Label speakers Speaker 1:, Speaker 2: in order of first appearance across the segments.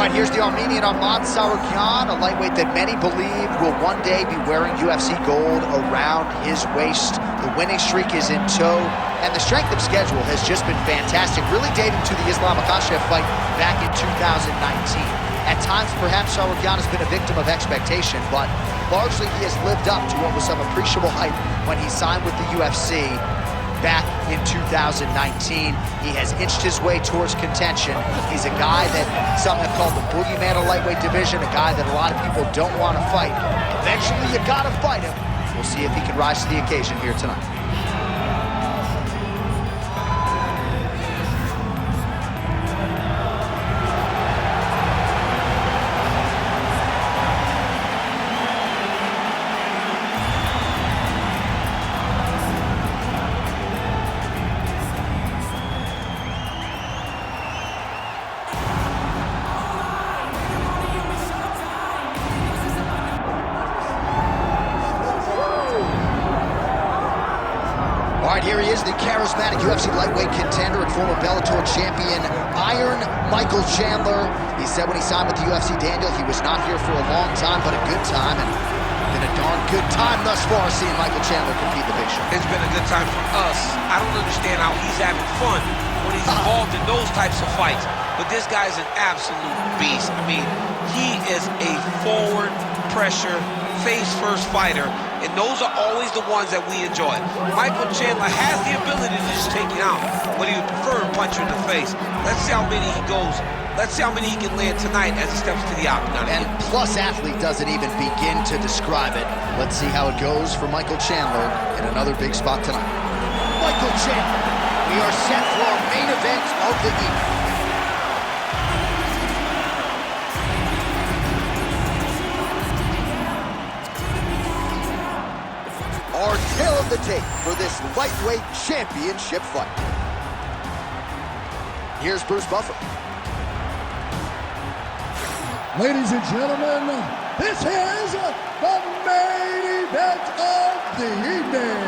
Speaker 1: right, here's the Armenian Arman Tsarukyan, a lightweight that many believe will one day be wearing UFC gold around his waist. The winning streak is in tow, and the strength of schedule has just been fantastic, really dating to the Islam Makhachev fight back in 2019. At times, perhaps Tsarukyan has been a victim of expectation, but largely he has lived up to what was some appreciable hype when he signed with the UFC back in 2019. He has inched his way towards contention. He's a guy that some have called the boogeyman of lightweight division, a guy that a lot of people don't want to fight. Eventually, you gotta fight him. We'll see if he can rise to the occasion here tonight. All right, here he is, the charismatic UFC lightweight contender and former Bellator champion, Iron Michael Chandler. He said when he signed with the UFC, Daniel, he was not here for a long time, but a good time, and been a darn good time thus far seeing Michael Chandler compete the big show.
Speaker 2: It's been a good time for us. I don't understand how he's having fun when he's involved in those types of fights, but this guy's an absolute beast. I mean, he is a forward pressure, face-first fighter, and those are always the ones that we enjoy. Michael Chandler has the ability to just take you out, but he would prefer to punch you in the face. Let's see how many he goes. Let's see how many he can land tonight as he steps to the octagon.
Speaker 1: And plus athlete doesn't even begin to describe it. Let's see how it goes for Michael Chandler in another big spot tonight. Michael Chandler, we are set for our main event of the evening. Our tale of the tape for this lightweight championship fight. Here's Bruce Buffer.
Speaker 3: Ladies and gentlemen, this is the main event of the evening.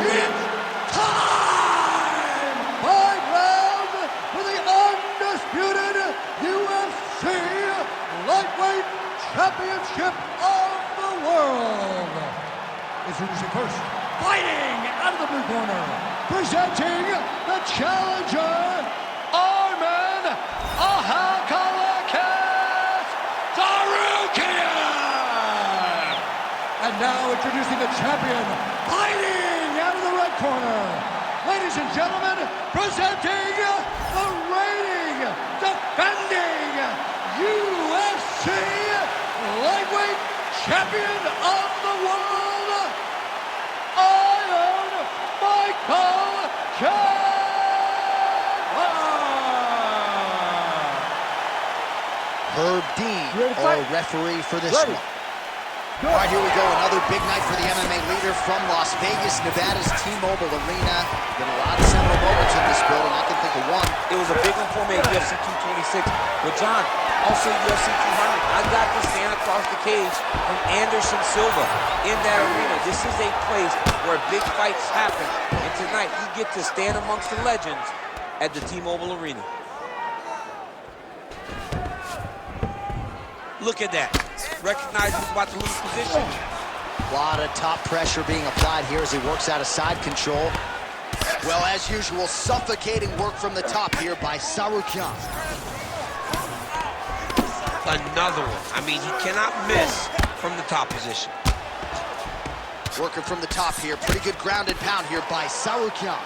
Speaker 3: It's time! 5 rounds for the undisputed UFC lightweight championship of the world. Introducing first, fighting out of the blue corner, presenting the challenger, Arman Tsarukyan. And now introducing the champion, fighting out of the red corner. Ladies and gentlemen, presenting the reigning, defending UFC lightweight champion of the world, Iron Michael Chandler.
Speaker 1: Herb Dean, our referee for this one. All right, here we go. Another big night for the MMA leader from Las Vegas, Nevada's T-Mobile Arena. Been a lot of seminal moments in this building. I can think of one.
Speaker 2: It was a big one for me at UFC 226. But John, also UFC 200. I got to stand across the cage from Anderson Silva in that arena. This is a place where big fights happen. And tonight, you get to stand amongst the legends at the T-Mobile Arena. Look at that. Recognize he's about to lose position.
Speaker 1: A lot of top pressure being applied here as he works out of side control. Well, as usual, suffocating work from the top here by Tsarukyan.
Speaker 2: Another one. I mean, he cannot miss from the top position.
Speaker 1: Working from the top here. Pretty good ground and pound here by Tsarukyan.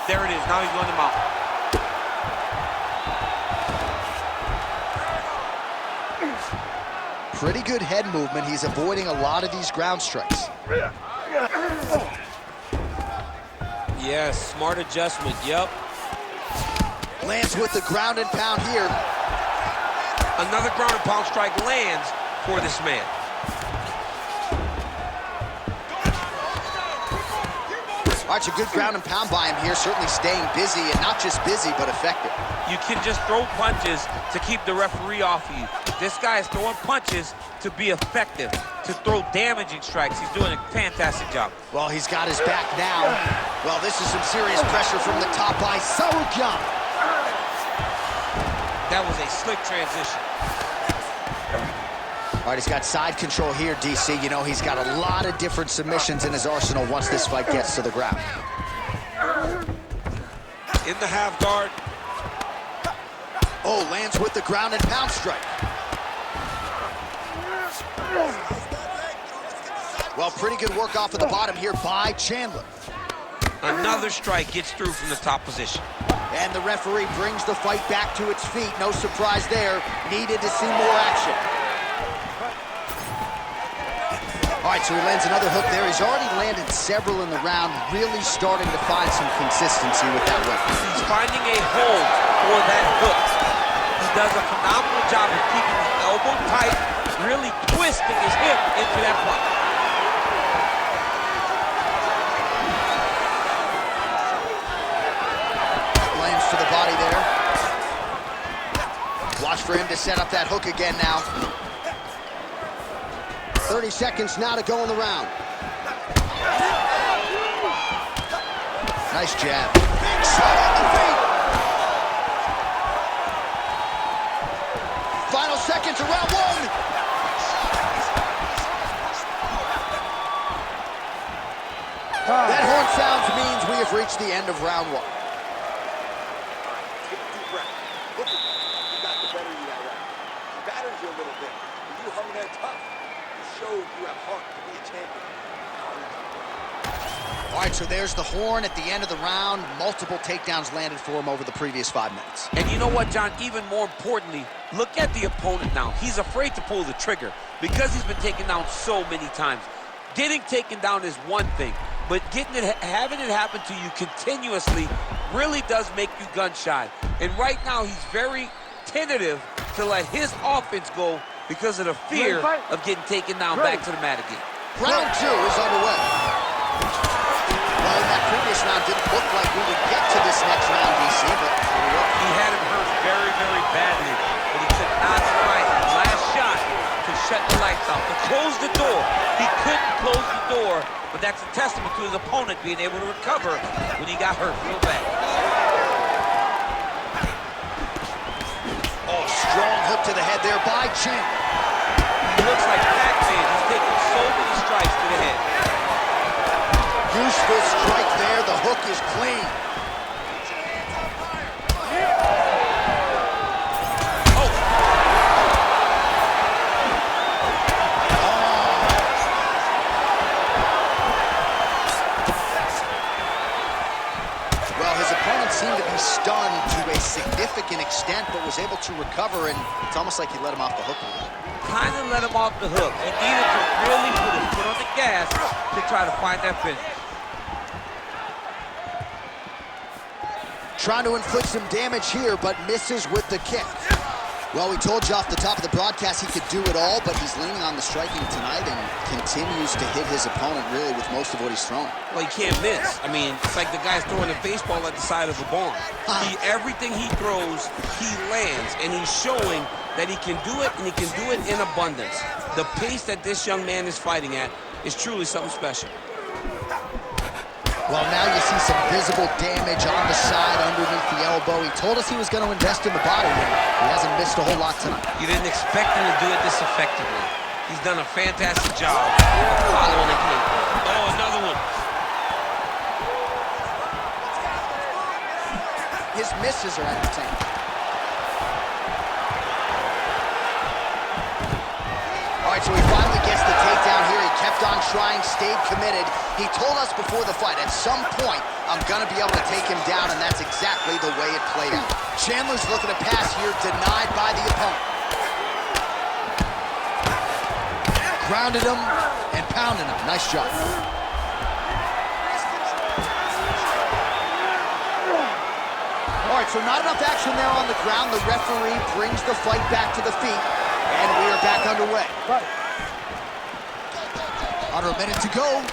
Speaker 2: There it is. Now he's going to mount.
Speaker 1: Pretty good head movement. He's avoiding a lot of these ground strikes.
Speaker 2: Yes, smart adjustment. Yep.
Speaker 1: Lands with the ground and pound here.
Speaker 2: Another ground and pound strike lands for this man.
Speaker 1: All right, a good ground and pound by him here, certainly staying busy, and not just busy, but effective.
Speaker 2: You can just throw punches to keep the referee off of you. This guy is throwing punches to be effective, to throw damaging strikes. He's doing a fantastic job.
Speaker 1: Well, he's got his back now. Well, this is some serious pressure from the top by Tsarukyan.
Speaker 2: That was a slick transition.
Speaker 1: All right, he's got side control here, DC. You know, he's got a lot of different submissions in his arsenal once this fight gets to the ground.
Speaker 2: In the half guard.
Speaker 1: Oh, lands with the ground and pound strike. Well, pretty good work off of the bottom here by Chandler.
Speaker 2: Another strike gets through from the top position.
Speaker 1: And the referee brings the fight back to its feet. No surprise there. Needed to see more action. All right, so he lands another hook there. He's already landed several in the round, really starting to find some consistency with that weapon.
Speaker 2: He's finding a hold for that hook. He does a phenomenal job of keeping the elbow tight, really twisting his hip into that block.
Speaker 1: Lands to the body there. Watch for him to set up that hook again now. 30 seconds now to go in the round. Nice jab. Big shot on the feet. Final seconds of round one. That horn sounds means we have reached the end of round one.
Speaker 4: Take a deep breath. Look at you. You got the better of you that round. He battered you a little bit, but you hung there tough. Showed you have heart to be a champion.
Speaker 1: All right, so there's the horn at the end of the round. Multiple takedowns landed for him over the previous 5 minutes.
Speaker 2: And you know what, John? Even more importantly, look at the opponent now. He's afraid to pull the trigger because he's been taken down so many times. Getting taken down is one thing, but having it happen to you continuously really does make you gun shy. And right now, he's very tentative to let his offense go because of the fear of getting taken down back to the mat again.
Speaker 1: Round two is underway. Well, in that previous round, didn't look like we would get to this next round, DC, but here we go.
Speaker 2: He had him hurt very, very badly, but he could not find the last shot to shut the lights off, to close the door. He couldn't close the door, but that's a testament to his opponent being able to recover when he got hurt real bad.
Speaker 1: Strong hook to the head there by Chandler.
Speaker 2: He looks like Pac-Man. He's taking so many strikes to the head.
Speaker 1: Useful strike there. The hook is clean.
Speaker 2: Oh.
Speaker 1: Well, his opponent seemed to be stunned to a significant extent, but was able to recover, and it's almost like he let him off the hook a little.
Speaker 2: Kind of let him off the hook. He needed to really put his foot on the gas to try to find that finish.
Speaker 1: Trying to inflict some damage here, but misses with the kick. Well, we told you off the top of the broadcast he could do it all, but he's leaning on the striking tonight and continues to hit his opponent really with most of what he's throwing.
Speaker 2: Well, he can't miss. I mean, it's like the guy's throwing a baseball at the side of a barn. Everything he throws, he lands, and he's showing that he can do it, and he can do it in abundance. The pace that this young man is fighting at is truly something special.
Speaker 1: Well, now you see some visible damage on the side underneath the elbow. He told us he was going to invest in the body, and he hasn't missed a whole lot tonight.
Speaker 2: You didn't expect him to do it this effectively. He's done a fantastic job of following the game. Oh, another one.
Speaker 1: His misses are entertaining. All right, so he finally gets the takedown here. He kept on trying, stayed committed. He told us before the fight, at some point, I'm going to be able to take him down, and that's exactly the way it played out. Chandler's looking to pass here, denied by the opponent. Grounded him and pounded him. Nice job. All right, so not enough action there on the ground. The referee brings the fight back to the feet, and we are back underway. Under a minute to go.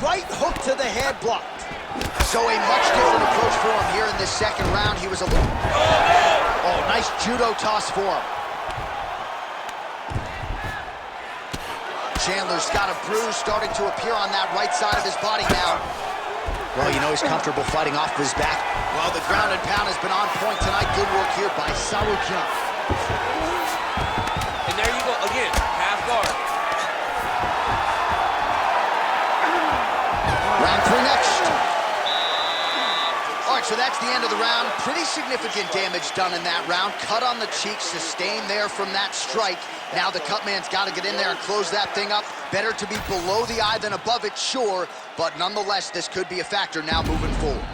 Speaker 1: Right hook to the head blocked. So a much different approach for him here in this second round. He was a little... Oh, nice judo toss for him. Chandler's got a bruise starting to appear on that right side of his body now. Well, you know he's comfortable fighting off of his back. Well, the ground and pound has been on point tonight. Good work here by Tsarukyan.
Speaker 2: And there you go, again, half guard.
Speaker 1: Round 3 next. All right, so that's the end of the round. Pretty significant damage done in that round. Cut on the cheek, sustained there from that strike. Now the cut man's got to get in there and close that thing up. Better to be below the eye than above it, sure. But nonetheless, this could be a factor now moving forward.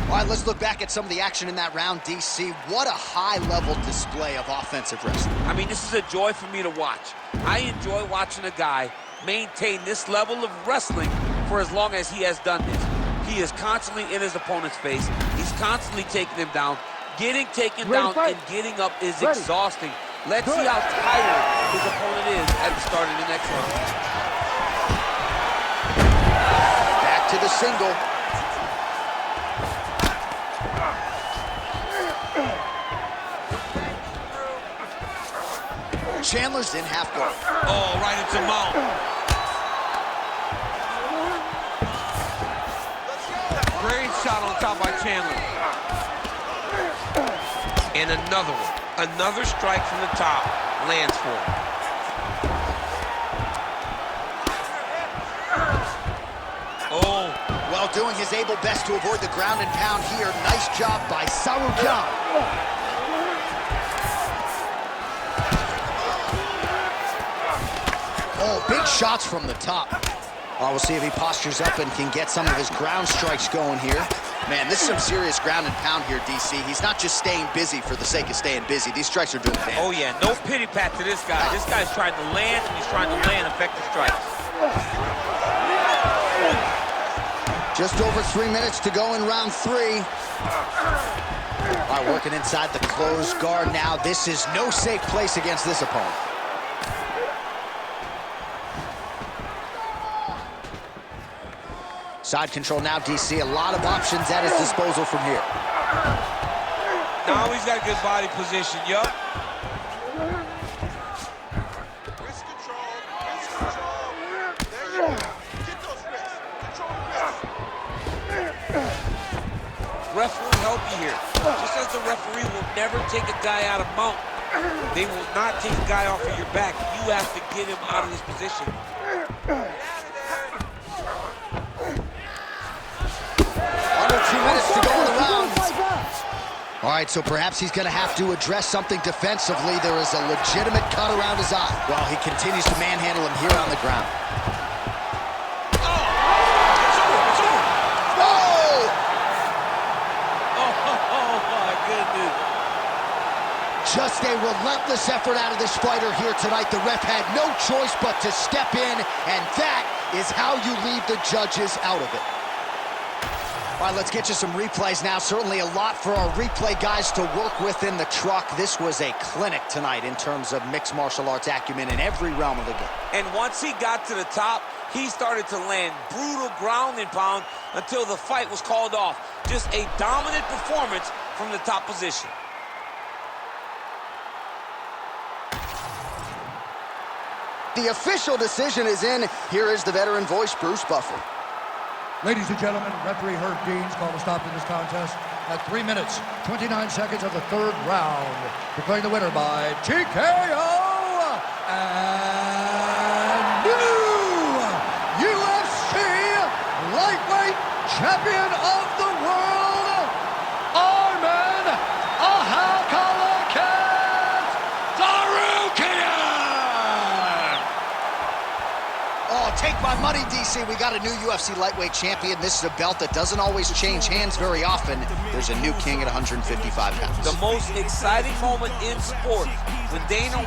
Speaker 1: All right, let's look back at some of the action in that round, DC. What a high-level display of offensive wrestling.
Speaker 2: I mean, this is a joy for me to watch. I enjoy watching a guy maintain this level of wrestling for as long as he has done this. He is constantly in his opponent's face. He's constantly taking him down. Getting taken down and getting up is exhausting. Let's see how tired his opponent is at the start of the next round.
Speaker 1: Back to the single. Chandler's in half guard.
Speaker 2: Oh, right into mount. Great shot on top by Chandler. And another one. Another strike from the top lands for him. Oh.
Speaker 1: Well, doing his able best to avoid the ground and pound here. Nice job by Tsarukyan. Oh, big shots from the top. We'll see if he postures up and can get some of his ground strikes going here. Man, this is some serious ground and pound here, DC. He's not just staying busy for the sake of staying busy. These strikes are doing damage.
Speaker 2: Oh, yeah. No pity pat to this guy. This guy's trying to land, and he's trying to land effective strikes.
Speaker 1: Just over 3 minutes to go in round 3. All right, working inside the closed guard now. This is no safe place against this opponent. Side control now, DC. A lot of options at his disposal from here.
Speaker 2: Now he's got a good body position, yup.
Speaker 4: Wrist control, wrist control. There you go. Get those wrists. Control the wrists.
Speaker 2: Ref will help you here. Just as the referee will never take a guy out of mount, they will not take a guy off of your back. You have to get him out of this position.
Speaker 1: Under 2 minutes to go in the round. All right, so perhaps he's going to have to address something defensively. There is a legitimate cut around his eye. Well, he continues to manhandle him here on the ground. Just a relentless effort out of this fighter here tonight. The ref had no choice but to step in, and that is how you leave the judges out of it. All right, let's get you some replays now. Certainly a lot for our replay guys to work with in the truck. This was a clinic tonight in terms of mixed martial arts acumen in every realm of the game.
Speaker 2: And once he got to the top, he started to land brutal ground and pound until the fight was called off. Just a dominant performance from the top position.
Speaker 1: The official decision is in. Here is the veteran voice, Bruce Buffer.
Speaker 3: Ladies and gentlemen, referee Herb Dean's called a stop to this contest at 3 minutes, 29 seconds of the third round. Declaring the winner by TKO and new UFC lightweight champion of the world, Arman Tsarukyan!
Speaker 1: Oh, take my money, DC. We got a new UFC lightweight champion. This is a belt that doesn't always change hands very often. There's a new king at 155 pounds.
Speaker 2: The most exciting moment in sport when Dana